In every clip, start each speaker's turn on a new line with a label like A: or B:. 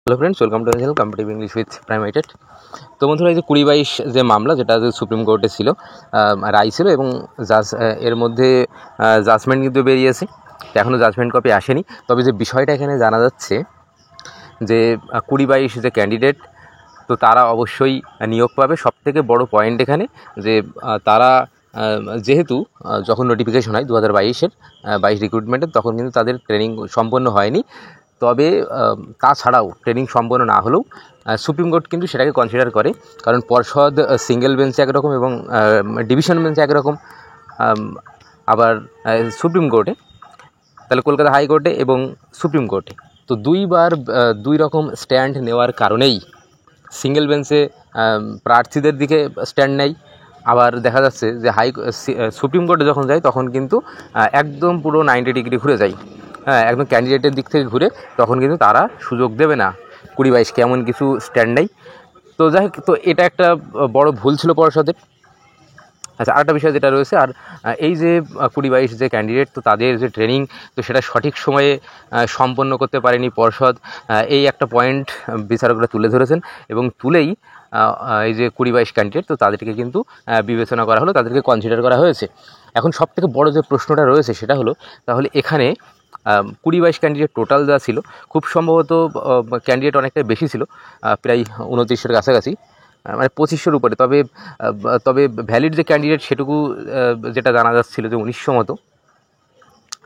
A: Hello friends, welcome to the channel competitive English with প্রাইমাইটেড। তো বন্ধুরা, এই যে 20-22 যে মামলা, যেটা সুপ্রিম কোর্টে ছিল, রায় ছিল এবং এর মধ্যে জাজমেন্ট কিন্তু বেরিয়েছে। এখনও জাজমেন্ট কপি আসেনি। তবে যে বিষয়টা এখানে জানা যাচ্ছে যে 20-22 যে ক্যান্ডিডেট, তো তারা অবশ্যই নিয়োগ পাবে। সবথেকে বড় পয়েন্ট এখানে যে তারা যেহেতু যখন নোটিফিকেশন হয় 2022-এর 22 রিক্রুটমেন্টের, তখন কিন্তু তাদের ট্রেনিং সম্পন্ন হয়নি। তবে তাছাড়াও ট্রেনিং সম্পন্ন না হলেও সুপ্রিম কোর্ট কিন্তু সেটাকে কনসিডার করে, কারণ পর্ষদ সিঙ্গেল বেঞ্চে একরকম এবং ডিভিশন বেঞ্চে একরকম। আবার সুপ্রিম কোর্টে, তাহলে কলকাতা হাইকোর্টে এবং সুপ্রিম কোর্টে তো দুইবার দুই রকম স্ট্যান্ড নেওয়ার কারণেই সিঙ্গেল বেঞ্চে প্রার্থীদের দিকে স্ট্যান্ড নেয়। আবার দেখা যাচ্ছে যে সুপ্রিম কোর্টে যখন যায় তখন কিন্তু একদম পুরো 90 ডিগ্রি ঘুরে যায়। হ্যাঁ, একদম ক্যান্ডিডেটের দিক থেকে ঘুরে, তখন কিন্তু তারা সুযোগ দেবে না 20-22 কেমন কিছু স্ট্যান্ড নেই। তো যাই হোক, তো এটা একটা বড় ভুল ছিল পর্ষদের। আচ্ছা, আরেকটা বিষয় যেটা রয়েছে, আর এই যে 20-22 যে ক্যান্ডিডেট, তো তাদের যে ট্রেনিং, তো সেটা সঠিক সময়ে সম্পন্ন করতে পারেনি পর্ষদ। এই একটা পয়েন্ট বিচারকরা তুলে ধরেছেন এবং তুলেই এই যে 20-22 ক্যান্ডিডেট, তো তাদেরকে কিন্তু বিবেচনা করা হলো, তাদেরকে কনসিডার করা হয়েছে। এখন সবথেকে বড় যে প্রশ্নটা রয়েছে সেটা হলো, তাহলে এখানে 20-22 ক্যান্ডিডেট টোটাল যা ছিল, খুব সম্ভবত ক্যান্ডিডেট অনেকটাই বেশি ছিল, প্রায় 2900-এর কাছাকাছি, মানে 2500-এর উপরে। তবে ভ্যালিড যে ক্যান্ডিডেট সেটুকু যেটা জানা যাচ্ছিল যে 1900 মতো।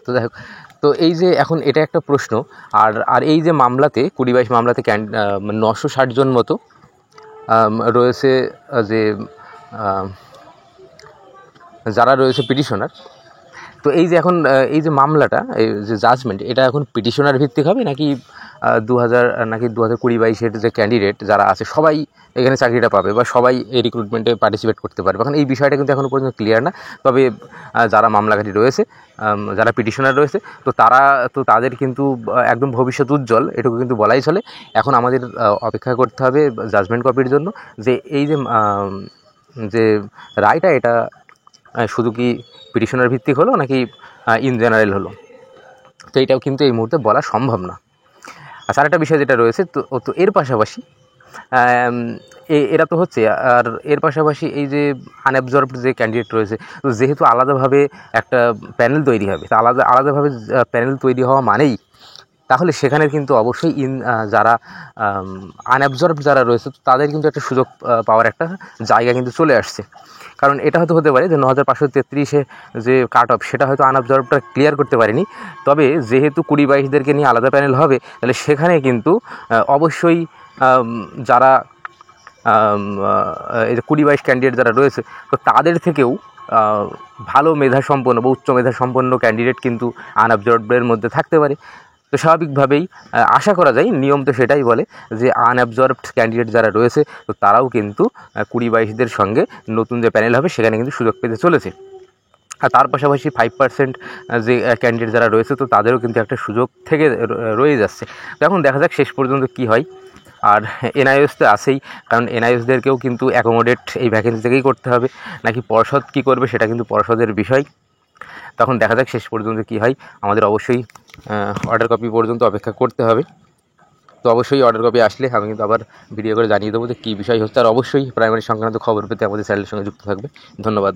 A: তো যাই হোক, তো এই যে এখন এটা একটা প্রশ্ন। আর এই যে মামলাতে 20-22 মামলাতে 960 জন মতো রয়েছে, যে যারা রয়েছে পিটিশনার। তো এই যে এখন এই যে মামলাটা, এই যে জাজমেন্ট, এটা এখন পিটিশনার ভিত্তিক হবে নাকি 2020-22-এর যে ক্যান্ডিডেট যারা আছে সবাই এখানে চাকরিটা পাবে বা সবাই এই রিক্রুটমেন্টে পার্টিসিপেট করতে পারবে? এখন এই বিষয়টা কিন্তু এখনও পর্যন্ত ক্লিয়ার না। তবে যারা মামলাকারী রয়েছে, যারা পিটিশনার রয়েছে, তো তাদের কিন্তু একদম ভবিষ্যৎ উজ্জ্বল, এটুকু কিন্তু বলাই চলে। এখন আমাদের অপেক্ষা করতে হবে জাজমেন্ট কপির জন্য, যে এই যে রায়টা, এটা শুধু কি পিটিশনার ভিত্তিক হলো নাকি ইন জেনারেল হলো, তো এটাও কিন্তু এই মুহূর্তে বলা সম্ভব না। আচ্ছা, আরেকটা বিষয় যেটা রয়েছে, তো এর পাশাপাশি এরা তো হচ্ছে, আর এর পাশাপাশি এই যে আনঅ্যাবজর্বড যে ক্যান্ডিডেট রয়েছে, তো যেহেতু আলাদাভাবে একটা প্যানেল তৈরি হবে, তো আলাদাভাবে প্যানেল তৈরি হওয়া মানেই তাহলে সেখানে কিন্তু অবশ্যই যারা আনঅ্যাবজর্বড যারা রয়েছে, তো তাদের কিন্তু একটা সুযোগ পাওয়ার একটা জায়গা কিন্তু চলে আসছে। কারণ এটা হয়তো হতে পারে যে 9533-এ যে কাট অফ, সেটা হয়তো আনঅবজার্ভডটা ক্লিয়ার করতে পারেনি। তবে যেহেতু 20-22-দেরকে নিয়ে আলাদা প্যানেল হবে, তাহলে সেখানে কিন্তু অবশ্যই যারা এই যে 20-22 ক্যান্ডিডেট যারা রয়েছে, তো তাদের থেকেও ভালো মেধাসম্পন্ন বা উচ্চ মেধাসম্পন্ন ক্যান্ডিডেট কিন্তু আনঅবজার্ভডের মধ্যে থাকতে পারে। তো স্বাভাবিকভাবেই আশা করা যায়, নিয়ম তো সেটাই বলে যে আনঅবজার্ভড ক্যান্ডিডেট যারা রয়েছে, তো তারাও কিন্তু 20-22-দের সঙ্গে নতুন যে প্যানেল হবে সেখানে কিন্তু সুযোগ পেতে চলেছে। আর তার পাশাপাশি 5% যে ক্যান্ডিডেট যারা রয়েছে, তো তাদেরও কিন্তু একটা সুযোগ থেকে রয়ে যাচ্ছে। তো এখন দেখা যাক শেষ পর্যন্ত কী হয়। আর এনআইএস তো আছেই, কারণ এনআইএসদেরকেও কিন্তু অ্যাকোমোডেট এই ভ্যাকেন্সি থেকেই করতে হবে, নাকি পর্ষদ কী করবে সেটা কিন্তু পর্ষদের বিষয়। তখন দেখা যাক শেষ পর্যন্ত কী হয়। আমাদের অবশ্যই অর্ডার কপি পর্যন্ত অপেক্ষা করতে হবে। তো অবশ্যই অর্ডার কপি আসলে আমি কিন্তু আবার ভিডিও করে জানিয়ে দেবো যে কী বিষয় হচ্ছে। আর অবশ্যই প্রাইমারি সংক্রান্ত খবর পেতে আমাদের চ্যানেলের সঙ্গে যুক্ত থাকবে। ধন্যবাদ।